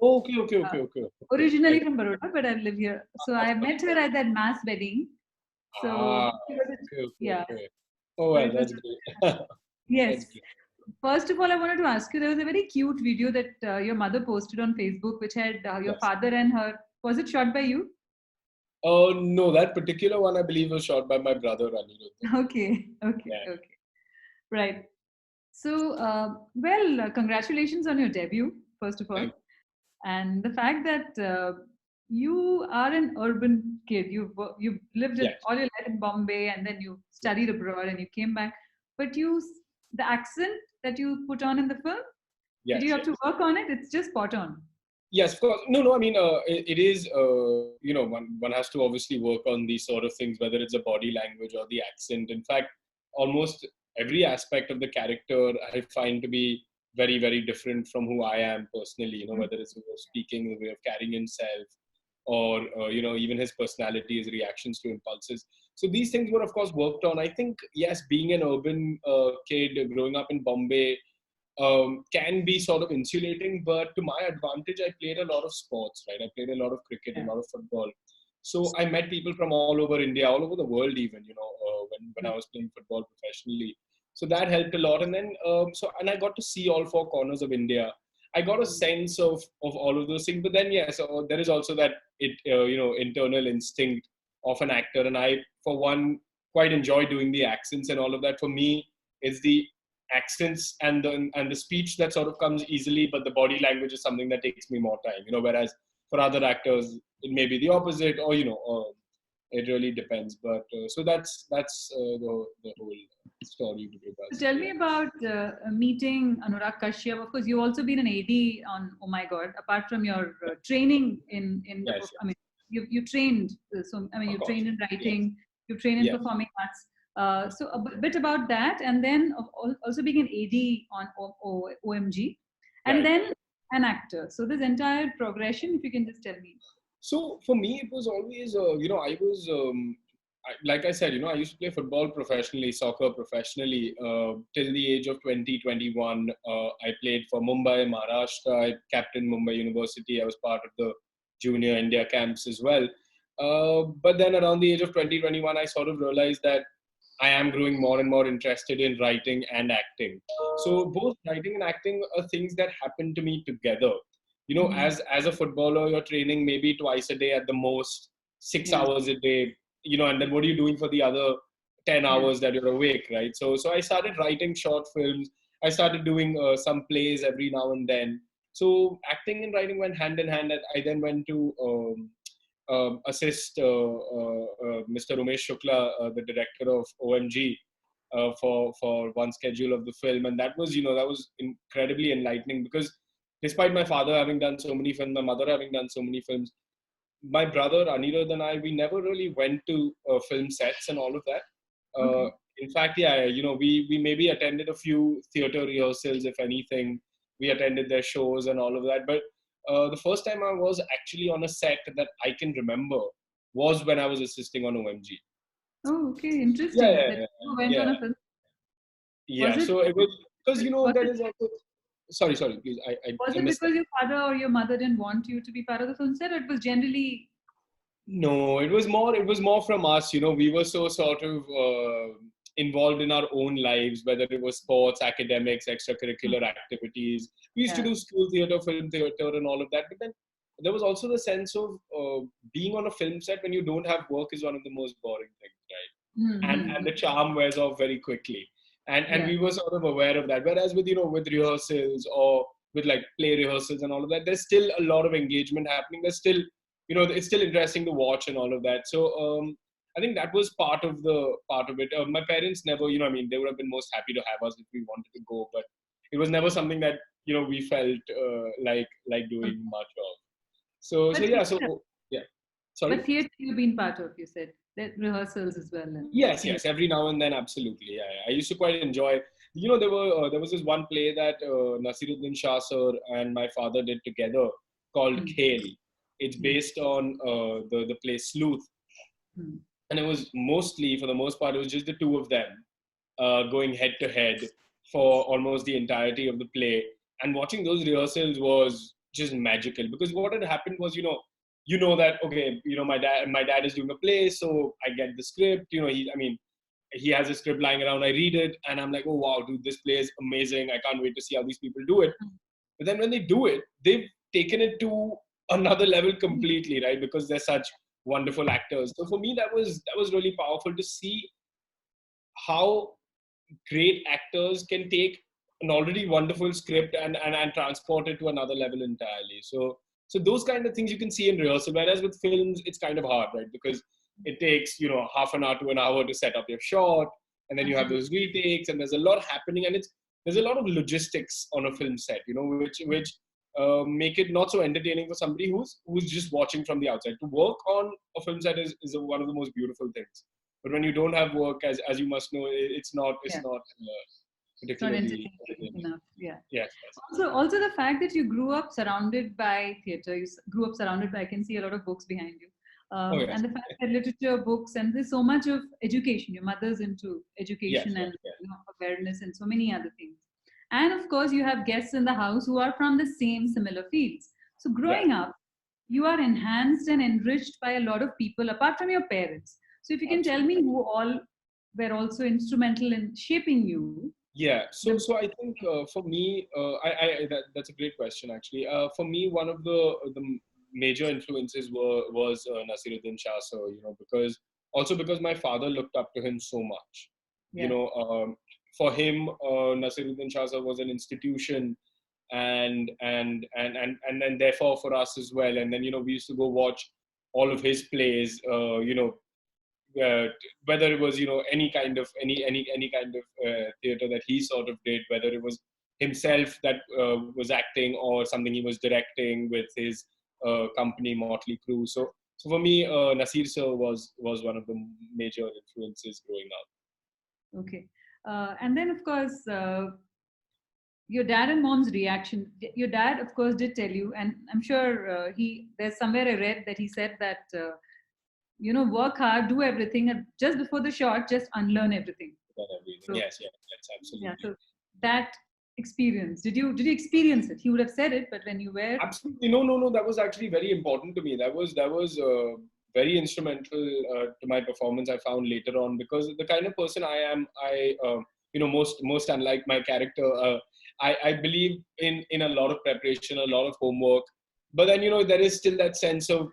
Oh, okay, okay, Uh, okay, okay, okay. Originally from Baroda, but I live here. So I met her at that mass wedding. So Ah, it was okay, okay, yeah. okay. Oh So well, it was that's great. yes. That's great. First of all, I wanted to ask you. There was a very cute video that your mother posted on Facebook, which had your Yes. father and her. Was it shot by you? No, that particular one I believe was shot by my brother Anirudh. Okay, okay, Yeah. okay. Right. So, well, congratulations on your debut, first of all. Thank And the fact that you are an urban kid. You've lived Yes. all your life in Bombay, and then you studied abroad, and you came back. But the accent that you put on in the film, did Yes, you have to yes. work on it? It's just spot on. Yes, of course. No, no. I mean, it is. One has to obviously work on these sort of things, whether it's a body language or the accent. In fact, almost every aspect of the character I find to be very, very different from who I am personally. Mm. Whether it's the way of speaking, the way of carrying himself, or even his personality, his reactions to impulses. So these things were, of course, worked on. I think yes, being an urban kid growing up in Bombay can be sort of insulating. But to my advantage, I played a lot of sports, right? I played a lot of cricket, Yeah. a lot of football. So I met people from all over India, all over the world, even, when I Mm. was playing football professionally. So that helped a lot. And then, and I got to see all four corners of India. I got a sense of all of those things. But then, yes, there is also that, internal instinct of an actor. And I, for one, quite enjoy doing the accents and all of that. For me, it's the accents and the speech that sort of comes easily, but the body language is something that takes me more time. Whereas for other actors, it may be the opposite, or it really depends. But so that's the whole story with So regards to tell the me about meeting Anurag Kashyap. Of course, you've also been an AD on Oh My God. Apart from your training in the, yes, I yes, mean, you trained. So I mean, of you course, trained in yes, writing. You trained in yes, performing arts. So bit about that, and then also being an AD on OMG, and right. then an actor. So this entire progression, if you can just tell me. So for me, it was always, I was, like I said, I used to play football professionally, soccer professionally, till the age of 20, 21. I played for Mumbai, Maharashtra. I captained Mumbai University. I was part of the junior India camps as well. But then around the age of 20, 21, I sort of realized that I am growing more and more interested in writing and acting. So both writing and acting are things that happen to me together. Mhm. As a footballer, you're training maybe twice a day at the most, six Yeah, hours a day. And then what are you doing for the other 10 yeah. hours that you're awake, right? So I started writing short films. I started doing some plays every now and then. So acting and writing went hand in hand. I then went to assist Mr. Umesh Shukla, the director of OMG, for one schedule of the film. And that was incredibly enlightening, because despite my father having done so many films, my mother having done so many films, my brother Anirudh and I, we never really went to film sets and all of that. Uh, Okay. in fact, yeah, we maybe attended a few theater rehearsals, if anything. We attended their shows and all of that. But the first time I was actually on a set that I can remember was when I was assisting on OMG. Oh, okay. Yeah, Interesting. yeah, That yeah, you went on yeah. a film. Was Yeah. it? So it was because Was that it is also. Sorry, please. Was I it missed that. because your father or your mother didn't want you to be part of the film set, or it was generally? No, it was more from us. We were so sort of involved in our own lives, whether it was sports, academics, Hmm. extracurricular activities. We used to Yeah. do school theater, film theater, and all of that. But then there was also the sense of being on a film set when you don't have work is one of the most boring things, right? And Mm-hmm. the charm wears off very quickly. And Yeah. we were sort of aware of that. Whereas with rehearsals or with like play rehearsals and all of that, there's still a lot of engagement happening. There's still it's still interesting to watch and all of that. So I think that was part of it. My parents never, I mean, they would have been most happy to have us if we wanted to go, but it was never something that we felt like Mm. doing much of. So But yeah, theater, so yeah. Sorry. but theater you've been part of. You said that rehearsals as well and Yes, things. yes. Every now and then, absolutely. Yeah, yeah. I used to quite enjoy. There was this one play that Nasiruddin Shah sir and my father did together called Mm. Khel. It's Mm. based on the play Sleuth, Mm. and it was mostly, for the most part, it was just the two of them going head to head for almost the entirety of the play. And watching those rehearsals was just magical, because what had happened was, that, okay, my dad is doing a play, so I get the script, he has a script lying around, I read it, and I'm like, oh wow, dude, this play is amazing, I can't wait to see how these people do it. But then when they do it, they've taken it to another level completely, right? Because they're such wonderful actors. So for me, that was really powerful to see how great actors can take an already wonderful script and transport it to another level entirely. So those kind of things you can see in rehearsal. Whereas with films, it's kind of hard, right? Because it takes, half an hour to an hour to set up your shot, and then you have those retakes, and there's a lot happening, and there's a lot of logistics on a film set, which make it not so entertaining for somebody who's just watching from the outside. To work on a film set is one of the most beautiful things. But when you don't have work, as you must know, it's not It's not particularly entertaining enough. Yeah. Yes. Also the fact that you grew up surrounded by theatre, grew up surrounded by, I can see a lot of books behind you. Oh, yes. And the fact that literature, books, and there's so much of education. Your mother's into education Yes. and awareness and so many other things. And of course, you have guests in the house who are from the same similar fields. So growing up, you are enhanced and enriched by a lot of people apart from your parents. So if you can tell me who all were also instrumental in shaping you. Yeah. So I think for me, that's a great question actually. For me, one of the major influences was Nasiruddin Shah. So because my father looked up to him so much. For him, Nasiruddin Shah Sir was an institution, and then therefore for us as well. And then we used to go watch all of his plays. Whether it was any kind of theater that he sort of did, whether it was himself that was acting or something he was directing with his company Motley Crue. So for me, Nasir sir was one of the major influences growing up. Okay, and then of course your dad and mom's reaction. Your dad, of course, did tell you, and I'm sure there's somewhere I read that he said that. Work hard, do everything, and just before the shot, just unlearn everything. So, yes, that's absolutely. Yeah, so that experience, did you experience it? He would have said it, but when you were absolutely no, that was actually very important to me. That was very instrumental to my performance. I found later on, because the kind of person I am, most unlike my character, I believe in a lot of preparation, a lot of homework, but then there is still that sense of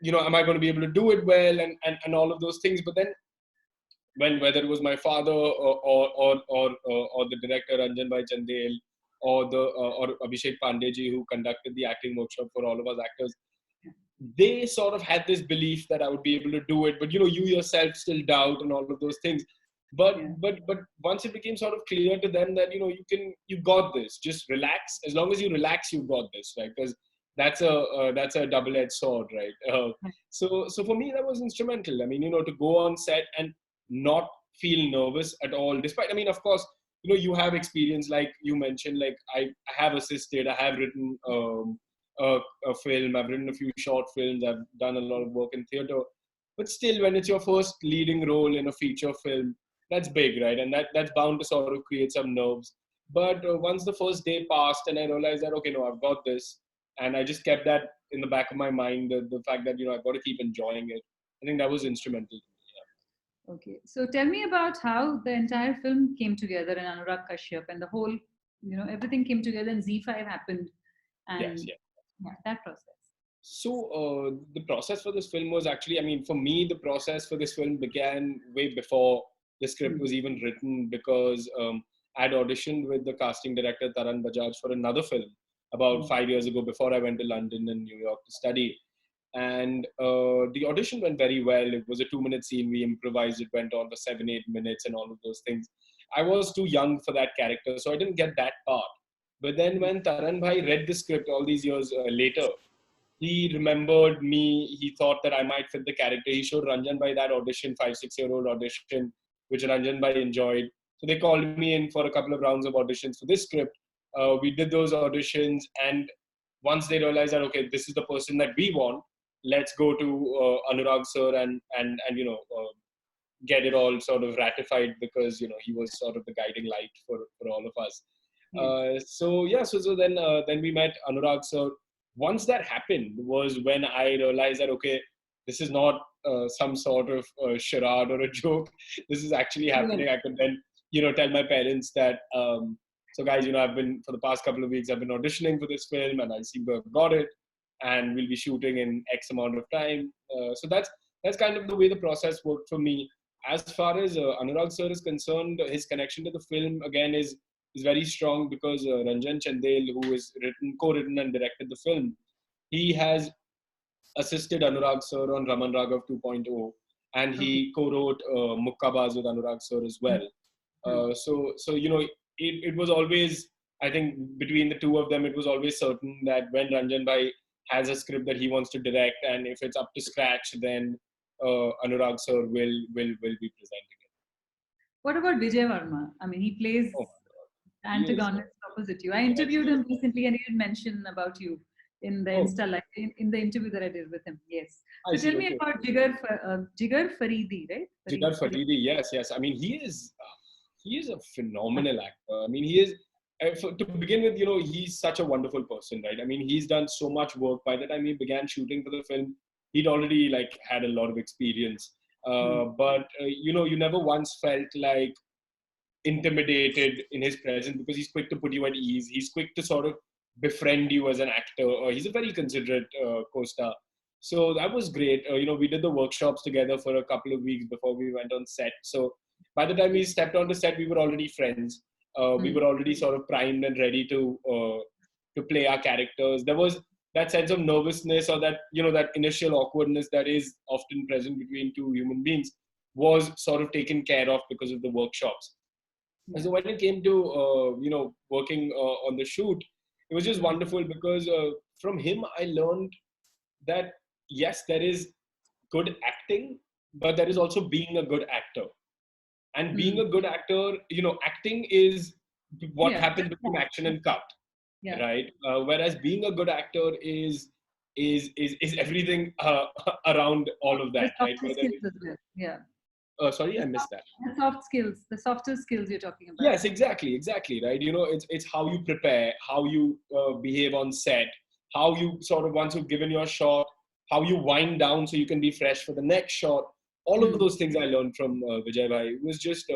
am I going to be able to do it well, and all of those things. But then whether it was my father or the director Ranjan Bhai Chandel or Abhishek Pandeyji, who conducted the acting workshop for all of us actors, they sort of had this belief that I would be able to do it, but you yourself still doubt and all of those things. But once it became sort of clear to them that you got this, just relax. As long as you relax, you got this, right? Because that's a double-edged sword, right? So for me, that was instrumental. I mean, to go on set and not feel nervous at all, despite, I mean, of course, you have experience, like you mentioned, like I have assisted, I have written a film, I've written a few short films, I've done a lot of work in theater, but still, when it's your first leading role in a feature film, that's big, right? And that's bound to sort of create some nerves. But once the first day passed and I realized that, okay, no, I've got this, and I just kept that in the back of my mind, the fact that I've got to keep enjoying it. I think that was instrumental. Okay, so tell me about how the entire film came together in Anurag Kashyap, and the whole, everything came together and Z5 happened, and that process. So the process for this film was actually, I mean, for me, the process for this film began way before the script was even written, because I had auditioned with the casting director Taran Bajaj for another film about 5 years ago, before I went to London and New York to study. And the audition went very well. It was a 2-minute scene. We improvised. It went on for 7-8 minutes and all of those things. I was too young for that character, so I didn't get that part. But then when Taran Bhai read the script all these years later, he remembered me. He thought that I might fit the character. He showed Ranjan Bhai that audition, 5-6-year-old audition, which Ranjan Bhai enjoyed. So they called me in for a couple of rounds of auditions for this script. We did those auditions, and once they realized that, okay, this is the person that we want, let's go to Anurag sir and get it all sort of ratified, because he was sort of the guiding light for all of us. Yes. Then we met Anurag sir. Once that happened was when I realized that, okay, this is not some sort of charade or a joke. This is actually Well, happening. I could then, tell my parents that, so guys, I've been, for the past couple of weeks, I've been auditioning for this film and I seem to have got it, and we'll be shooting in X amount of time. So that's kind of the way the process worked for me. As far as Anurag sir is concerned, his connection to the film again is very strong because Ranjan Chandel, who is co-written and directed the film, he has assisted Anurag sir on Raman Raghav 2.0, and okay. he co-wrote Mukkabaz with Anurag sir as well. Hmm. It was always, I think, between the two of them, it was always certain that when Ranjan Bhai has a script that he wants to direct, and if it's up to scratch, then Anurag sir will be presenting it. What about Vijay Verma? I mean, he plays Oh my God, he is. antagonist opposite you. I Yes, interviewed he is. him recently, and he did mention about you in the Oh, Insta live in the interview that I did with him. Yes. I So tell see. me Okay. about Jigar Faridi, right? Jigar Farid. Faridi, yes, yes. I mean, he is a phenomenal actor. I mean, he is. To begin with, he's such a wonderful person, right? I mean, he's done so much work. By the time he began shooting for the film, he'd already like had a lot of experience. Hmm. But you never once felt like intimidated in his presence because he's quick to put you at ease. He's quick to sort of befriend you as an actor. He's a very considerate co-star. So that was great. We did the workshops together for a couple of weeks before we went on set. So by the time we stepped onto set, we were already friends. We Hmm. were already sort of primed and ready to play our characters. There was that sense of nervousness or that that initial awkwardness that is often present between two human beings was sort of taken care of because of the workshops. And Yeah. so when it came to working on the shoot, it was just Hmm. wonderful because from him I learned that yes, there is good acting, but there is also being a good actor. And being Hmm. a good actor, acting is what Yeah. happens between action and cut, Yeah. right? Whereas being a good actor is everything around all of The that, right? softer skills as well. Yeah. Sorry, The I missed that. soft skills, the softer skills you're talking about. Yes, exactly, right? It's how you prepare, how you behave on set, how you sort of once you've given your shot, how you wind down so you can be fresh for the next shot. All of Hmm. those things I learned from Vijay Bhai. It was just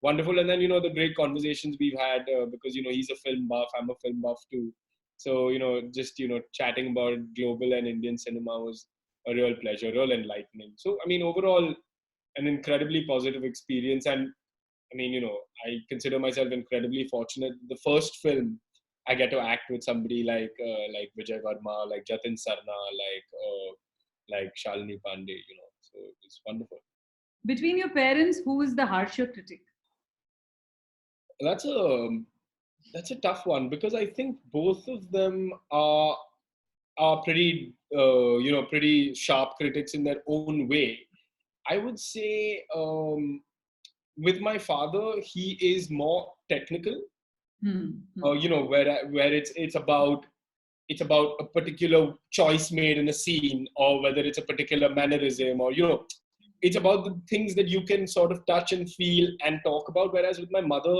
wonderful, and then the great conversations we've had because he's a film buff, I'm a film buff too. So just chatting about global and Indian cinema was a real pleasure, real enlightening. So I mean, overall, an incredibly positive experience. And I mean, I consider myself incredibly fortunate. The first film I get to act with somebody like Vijay Verma, like Jatin Sarna, like Shalini Pandey. So it's wonderful. Between your parents, who is the harsher critic? That's a tough one because I think both of them are pretty pretty sharp critics in their own way. I would say with my father, he is more technical. Hmm. Hmm. Where it's about a particular choice made in a scene, or whether it's a particular mannerism, or it's about the things that you can sort of touch and feel and talk about. Whereas with my mother,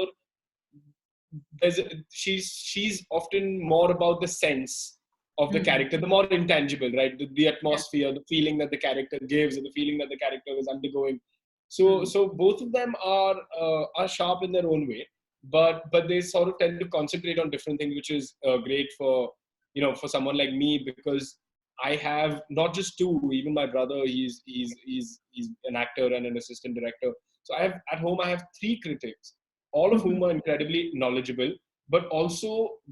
she's often more about the sense of the Hmm. character, the more intangible, right? The Yeah. atmosphere, the feeling that the character gives, and the feeling that the character is undergoing. So Hmm. so both of them are sharp in their own way, but they sort of tend to concentrate on different things, which is great for for someone like me, because I have not just two. Even my brother, he's an actor and an assistant director. So I have at home I have three critics, all of whom are incredibly knowledgeable, but also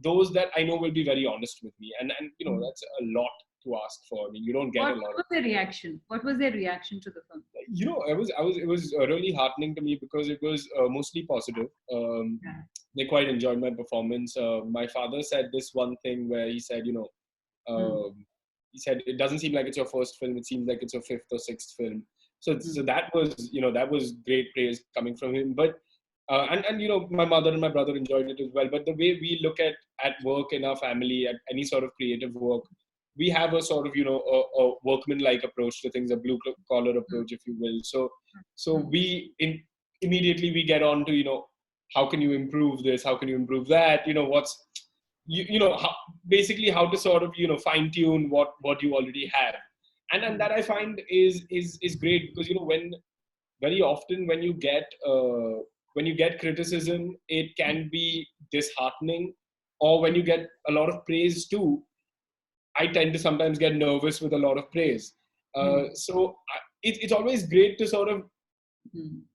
those that I know will be very honest with me. And Hmm. that's a lot to ask for. I mean, you don't get What a lot of. was their reaction? What was their reaction to the film? It was really heartening to me because it was mostly positive. Yeah. They quite enjoyed my performance. My father said this one thing where he said, Hmm. he said it doesn't seem like it's your first film. It seems like it's your fifth or sixth film. So Hmm. that was great praise coming from him. But and my mother and my brother enjoyed it as well. But the way we look at work in our family, at any sort of creative work, we have a sort of a workman-like approach to things, a blue-collar Hmm. approach, if you will. So Hmm. immediately we get on to how can you improve this? How can you improve that? What's, basically how to sort of, fine tune what you already have. And that I find is great, because, when very often when you get criticism, it can be disheartening, or when you get a lot of praise too, I tend to sometimes get nervous with a lot of praise. It's always great to sort of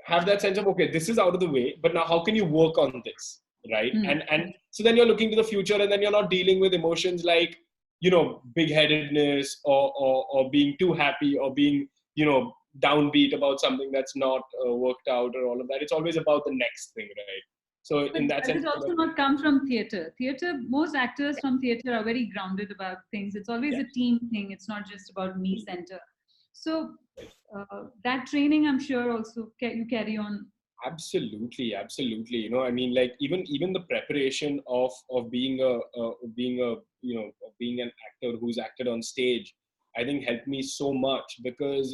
have that sense of, okay, this is out of the way, but now how can you work on this, right? And so then you're looking to the future, and then you're not dealing with emotions like, big-headedness, or being too happy, or being, downbeat about something that's not worked out, or all of that. It's always about the next thing, right? So But in that does sense, it also not come from theatre? Most actors from theatre are very grounded about things. It's always yeah. a team thing. It's not just about me center. So that training, I'm sure, also you carry on. Absolutely, absolutely. I mean, like, even the preparation of being an actor who's acted on stage, I think helped me so much, because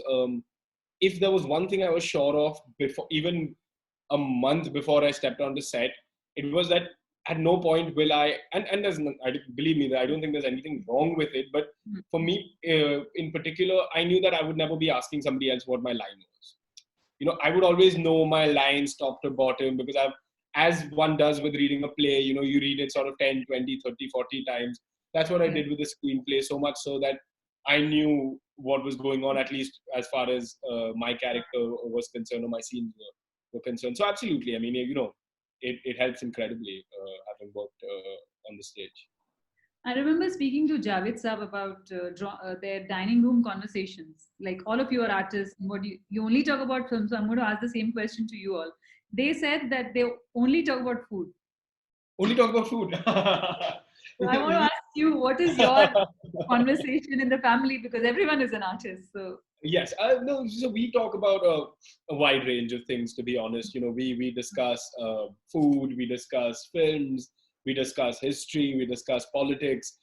if there was one thing I was sure of before, even a month before I stepped on the set, it was that at no point will and there's no, believe me, that I don't think there's anything wrong with it, but for me, in particular, I knew that I would never be asking somebody else what my line was. I would always know my lines top to bottom, because as one does with reading a play, you read it sort of 10, 20, 30, 40 times. That's what I did with the screenplay, so much so that I knew what was going on, at least as far as my character was concerned, or my scenes were concerned. So absolutely, I mean, it helps incredibly, having worked on the stage. I remember speaking to Javed Saab about their dining room conversations. Like, all of you are artists. What you only talk about films. So I'm going to ask the same question to you all. They said that they only talk about food. Only talk about food. So I want to ask you, what is your conversation in the family? Because everyone is an artist. So Yes, no. So we talk about a wide range of things. To be honest, we discuss food, we discuss films, we discuss history, we discuss politics.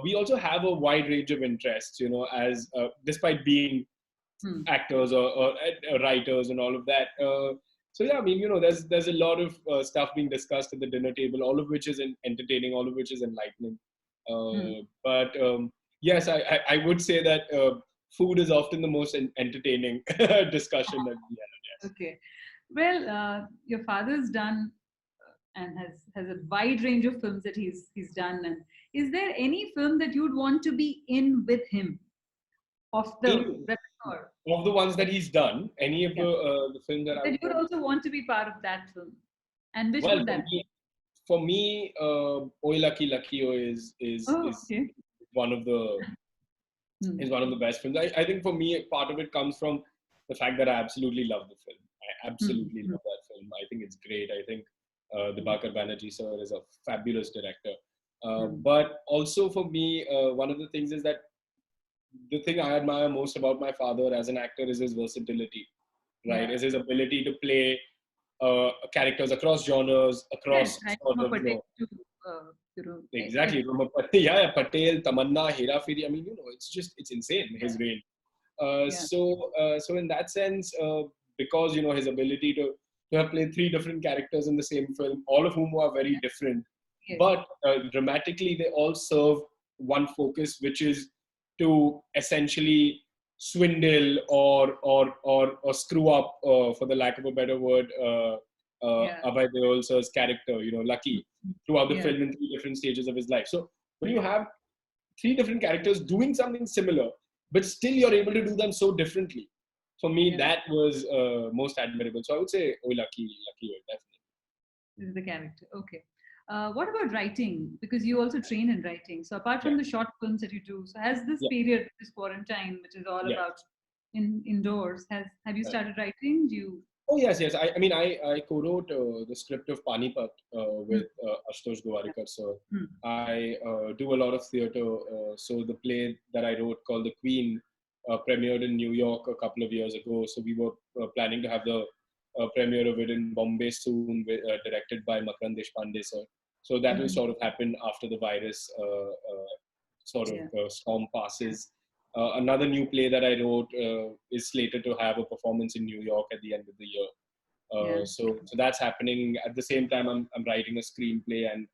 We also have a wide range of interests. As despite being actors, or writers and all of that. So yeah, I mean, there's a lot of stuff being discussed at the dinner table, all of which is entertaining, all of which is enlightening. But yes, I would say that food is often the most entertaining discussion that we have. Yes. okay. Well, your father's done and has a wide range of films that he's done. And is there any film that you'd want to be in with him of the In repertoire? of the ones that he's done, any of Yeah. the films that I That would you'd want. also want to be part of that film. And which Well, would that be? for me, Oi Lucky Lucky O Oh, is okay. one of the Hmm. is one of the best films. I think for me, part of it comes from the fact that I absolutely love the film. I Hmm. absolutely Hmm. love that film. I think it's great. I think Dibakar Banerjee sir is a fabulous director. Hmm. But also for me, one of the things is that the thing I admire most about my father as an actor is his versatility, right? Yeah. Is his ability to play characters across genres, Said, across right sort from a of, Patel to exactly, from a yeah, Patel, Tamanna, Hera Feri. I mean, it's insane, his range. yeah. So in that sense, because his ability to have played three different characters in the same film, all of whom are very different, Yes. but dramatically they all serve one focus, which is to essentially swindle or screw up, for the lack of a better word, Yeah. Abhay Deol sir's character, Lucky, throughout the Yeah. film in three different stages of his life. So when you have three different characters doing something similar, but still you're able to do them so differently. For me, Yeah. that was most admirable. So I would say, oh, lucky, definitely. This is the character. Okay. What about writing? Because you also train in writing. So apart Yeah, from the short films that you do, so has this yeah, period, this quarantine, which is all yeah. about indoors, have you Right. started writing? Do you? Oh yes. I mean, I co-wrote the script of Panipat Hmm. with Ashutosh Gowarikar. So Hmm. I do a lot of theatre. So the play that I wrote called The Queen premiered in New York a couple of years ago. So we were planning to have the premiere of it in Bombay soon, directed by Makarand Deshpande sir. So that will Hmm. sort of happen after the virus sort of Yeah. storm passes. Another new play that I wrote is slated to have a performance in New York at the end of the year. Yeah. So that's happening at the same time. I'm writing a screenplay and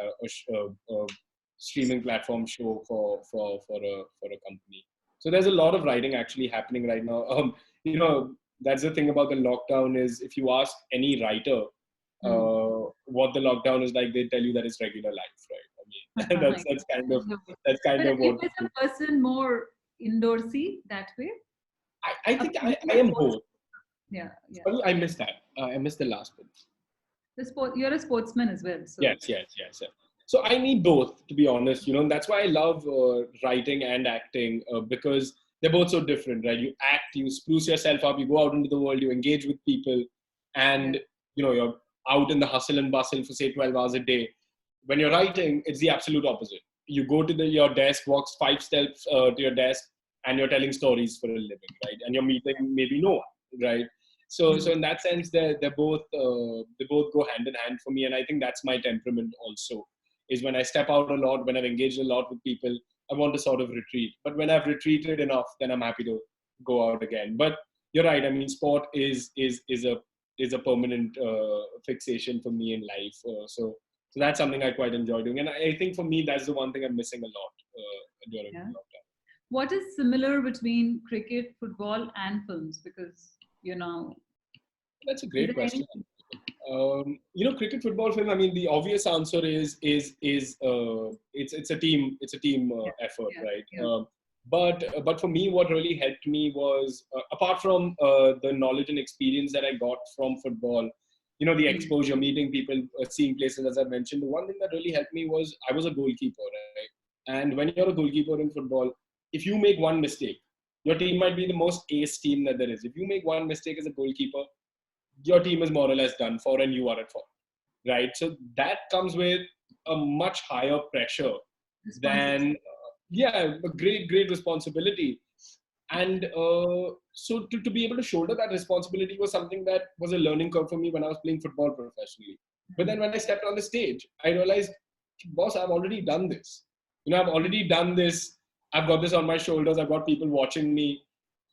a streaming platform show for a company. So there's a lot of writing actually happening right now. That's the thing about the lockdown is if you ask any writer Hmm. what the lockdown is like, they tell you that it's regular life, right? I mean, that's kind of that's kind But of you what as a person more indoorsy that way? I think Being I a am sports, both. yeah, yeah. Sorry, I missed that. I missed the last bit. You're a sportsman as well, so Yes. So I need both, to be honest. And that's why I love writing and acting because they're both so different, right? You act, you spruce yourself up, you go out into the world, you engage with people, yeah. and you're out in the hustle and bustle for say 12 hours a day. When you're writing, it's the absolute opposite. You go to your desk, walks 5 steps to your desk, and you're telling stories for a living, right? And you're meeting maybe no one, right? So Hmm. in that sense, they both go hand in hand for me, and I think that's my temperament also. Is when I step out a lot, when I've engaged a lot with people, I want to sort of retreat. But when I've retreated enough, then I'm happy to go out again. But you're right. I mean, sport is a permanent fixation for me in life. So that's something I quite enjoy doing, and I think for me that's the one thing I'm missing a lot during Yeah. lockdown. What is similar between cricket, football, and films? Because you know, That's a is great there question. anything? Cricket, football, film. I mean, the obvious answer is it's a team Yeah, effort, yeah, right? yeah. But for me, what really helped me was apart from the knowledge and experience that I got from football, the Hmm. exposure, meeting people, seeing places, as I mentioned. The one thing that really helped me was I was a goalkeeper, right? And when you're a goalkeeper in football, if you make one mistake, your team might be the most ace team that there is. If you make one mistake as a goalkeeper, your team is more or less done for and you are at fault, right? So that comes with a much higher pressure than, Responsibility. a great responsibility. And so to be able to shoulder that responsibility was something that was a learning curve for me when I was playing football professionally. But then when I stepped on the stage, I realized, boss, I've already done this. I've already done this. I've got this on my shoulders. I've got people watching me.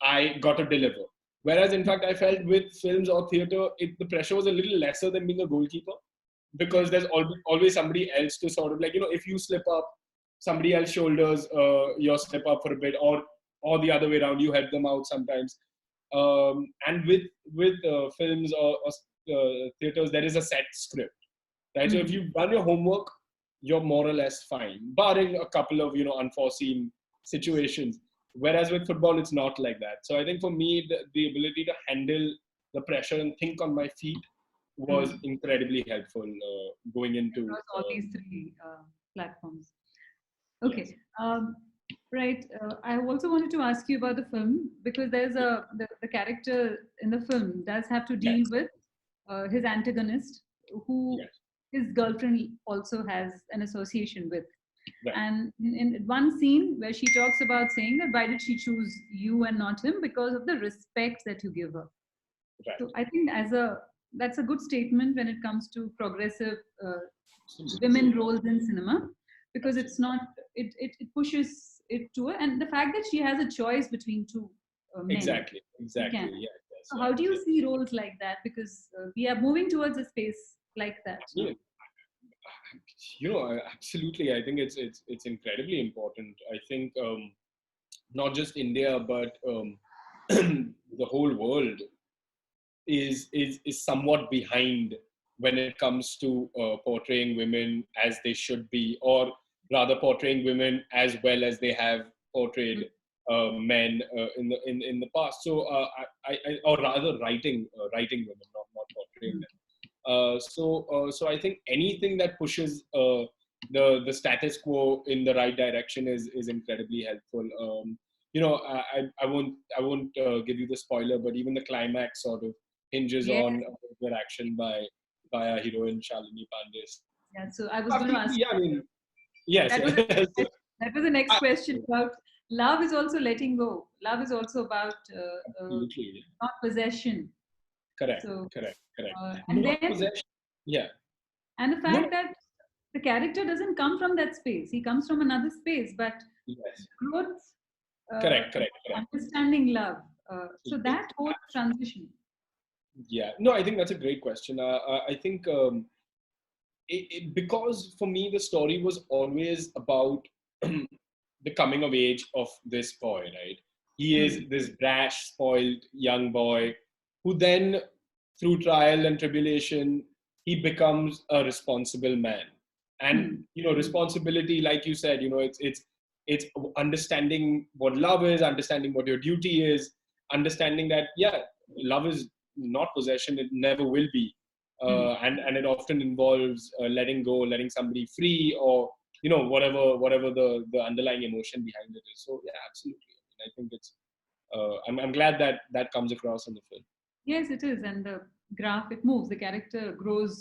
I got to deliver. Whereas, in fact, I felt with films or theater, the pressure was a little lesser than being a goalkeeper Yeah. because there's always somebody else to sort of like, if you slip up, somebody else shoulders your slip up for a bit, or the other way around, you help them out sometimes. And with films or theaters, there is a set script, right? So if Hmm. you've done your homework, you're more or less fine, barring a couple of unforeseen situations. Whereas with football, it's not like that. So I think for me, the ability to handle the pressure and think on my feet was Hmm. incredibly helpful going into Across all these three platforms. yes. Okay. Right. I also wanted to ask you about the film because there's the character in the film does have to Yes. deal with his antagonist, who Yes. his girlfriend also has an association with. Right. And in one scene where she talks about saying that why did she choose you and not him because of the respect that you give her. Right. So I think that's a good statement when it comes to progressive Absolutely. women roles in cinema because it's Absolutely. not it pushes it to her, and the fact that she has a choice between two men, Exactly. she Exactly. can. Yes. Yes. So how do Yes. you Yes. see roles like that? Because we are moving towards a space like that Yeah. now. Absolutely. I think it's incredibly important. I think not just India, but the whole world is somewhat behind when it comes to portraying women as they should be, or rather portraying women as well as they have portrayed men in the past. So or rather writing women, not portraying Mhm. them. So I think anything that pushes the status quo in the right direction is incredibly helpful. I won't give you the spoiler, but even the climax sort of hinges Yeah, on interaction by our heroine Shalini Pandey. yeah. So I was going to ask Absolutely, yeah. I mean, yes. that was So, that was the next uh, question about love is also letting go. Love is also about absolutely, not possession. correct, So correct, correct. and Not then possession. Yeah. and the No. fact that the character doesn't come from that space, he comes from another space, but Yes. growth, Correct. Correct. Correct. understanding love, so It, that whole transition. Yeah. No, I think that's a great question. I think because for me the story was always about the coming of age of this boy, right? He is Mm. this brash, spoiled young boy who then, through trial and tribulation, he becomes a responsible man. And Mm. responsibility, like you said, it's understanding what love is, understanding what your duty is, understanding that love is not possession; it never will be, Mm. and it often involves letting go, letting somebody free, or whatever the underlying emotion behind it is. So yeah, absolutely. I think it's I'm glad that that comes across in the film. Yes, it is. And the graph, it moves. The character grows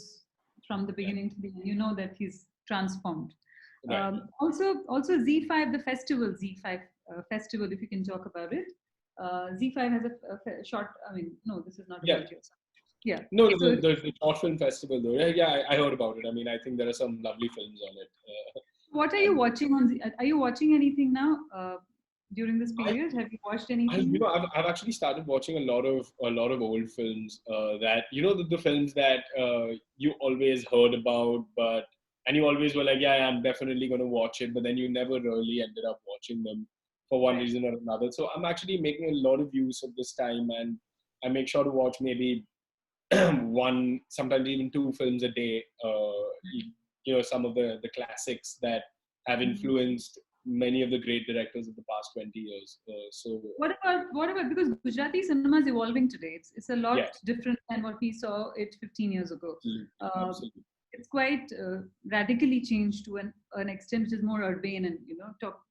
from the Yeah, beginning to the end. You know that he's transformed. right. Also Z5, the festival, Z5 festival, if you can talk about it. Z5 has short, I mean, no, this is not Yeah. about yours. Yeah. No, So, the short film festival though. Yeah, I heard about it. I mean, I think there are some lovely films on it. what are you And watching on Are you watching anything now during this I, period? Have you watched I, anything? I've actually started watching a lot of old films that the films that you always heard about, but and you always were like, yeah, I'm definitely going to watch it, but then you never really ended up watching them for one Right. reason or another. So I'm actually making a lot of use of this time, and I make sure to watch maybe one, sometimes even two films a day. Some of the classics that have Mhm. influenced many of the great directors of the past 20 years. So What about because Gujarati cinema is evolving today. It's a lot yes, different than what we saw it 15 years ago. absolutely, Uh, absolutely. it's quite radically changed to an extent which is more urbane and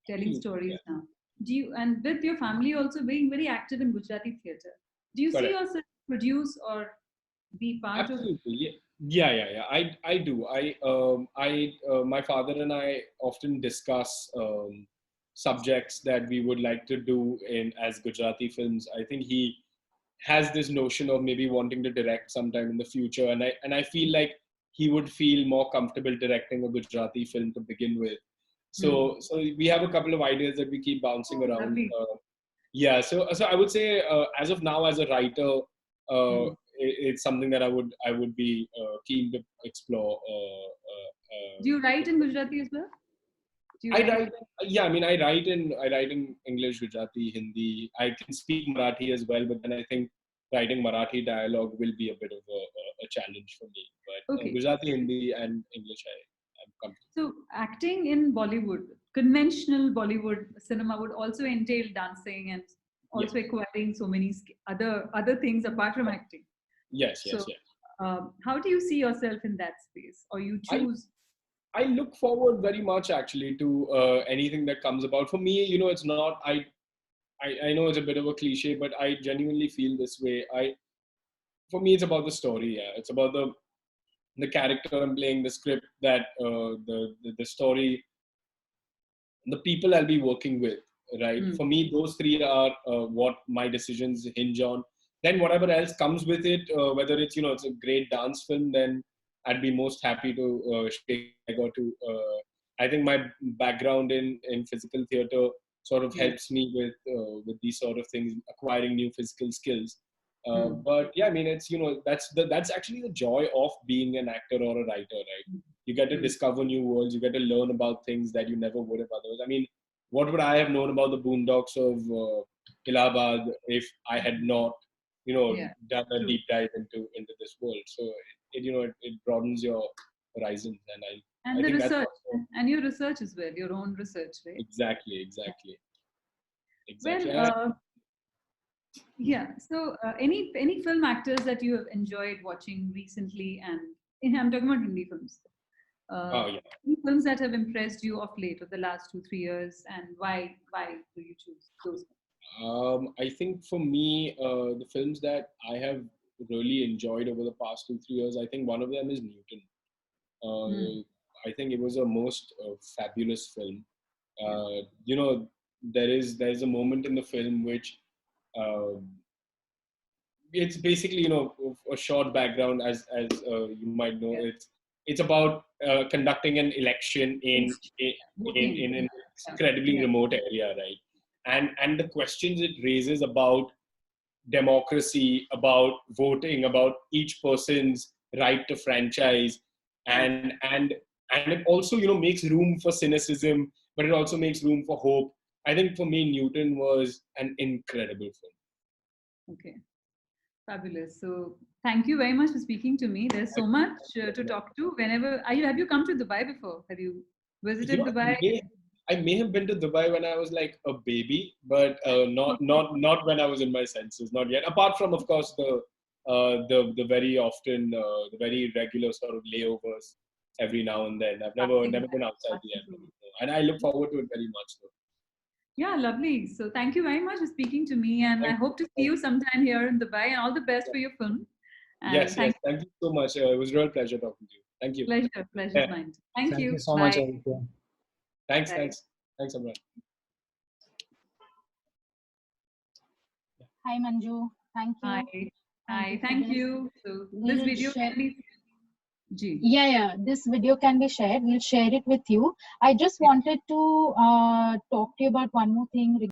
telling Absolutely, stories yeah, now. Do you, and with your family also being very active in Gujarati theatre, do you see correct. yourself produce or be part of? Absolutely, yeah. I do. My father and I often discuss subjects that we would like to do in as Gujarati films. I think he has this notion of maybe wanting to direct sometime in the future, and I feel like he would feel more comfortable directing a Gujarati film to begin with. Hmm. So we have a couple of ideas that we keep bouncing Oh, around. lovely. Yeah, so I would say as of now, as a writer, Hmm. it's something that I would be keen to explore. Do you write in Gujarati as well? Do you I write? write, yeah, I mean, I write in English, Gujarati, Hindi. I can speak Marathi as well, but then I think writing Marathi dialogue will be a bit of a challenge for me. But Okay. Gujarati, Hindi, and English, I'm comfortable. So, acting in Bollywood, conventional Bollywood cinema would also entail dancing and Yes, also acquiring so many other things apart from acting. yes, So, yes, yes. how do you see yourself in that space, or you I choose? I look forward very much actually to anything that comes about. For me, it's not. I know it's a bit of a cliche, but I genuinely feel this way. For me, it's about the story. Yeah, it's about the character I'm playing, the script that the story, the people I'll be working with. Right. Hmm. For me, those three are what my decisions hinge on. Then whatever else comes with it, whether it's a great dance film, then I'd be most happy to shake a leg or two. I think my background in physical theater sort of Yeah. helps me with these sort of things, acquiring new physical skills. Hmm. But yeah, I mean, that's actually the joy of being an actor or a writer, right? You get to Hmm. discover new worlds. You get to learn about things that you never would have otherwise. I mean, what would I have known about the boondocks of Allahabad if I had not, Yeah. done a True. deep dive into this world? So it broadens your horizons, and I And the think that's research, also and your research as well, your own research, right? exactly, Yeah. exactly, exactly. Well, yeah. So, any film actors that you have enjoyed watching recently, and I'm talking about Hindi films. Oh yeah. Any films that have impressed you of late, of the last 2 3 years, and why? Why do you choose those? I think for me, the films that I have really enjoyed over the past 2 3 years, I think one of them is Newton. Hmm. I think it was a most fabulous film. Yeah. There is a moment in the film which uh, it's basically a short background as you might know. Yeah. It's about conducting an election in It's in voting. in Yeah. an Yeah. incredibly Yeah. remote area, right? And the questions it raises about democracy, about voting, about each person's right to franchise, and it also, makes room for cynicism, but it also makes room for hope. I think for me, Newton was an incredible film. Okay. Fabulous. So thank you very much for speaking to me. There's so much to talk to. Whenever have you come to Dubai before? Have you visited Dubai? I may have been to Dubai when I was like a baby, but not when I was in my senses, not yet. Apart from, of course, the very often, the very regular sort of layovers every now and then. I've never been outside the airport, and I look forward to it very much. Though. Yeah, lovely. So thank you very much for speaking to me, and I hope to see you sometime here in Dubai. And all the best for your film. And Yes. Thank you so much. It was a real pleasure talking to you. Thank you. Pleasure's mine. Thank you. Thank you so much, Bye. Aditya. Thanks, Bye. Amran. Hi, Manju. Thank you. Hi. Thank you. So this video can be. Yeah. This video can be shared. We'll share it with you. I just wanted to talk to you about one more thing.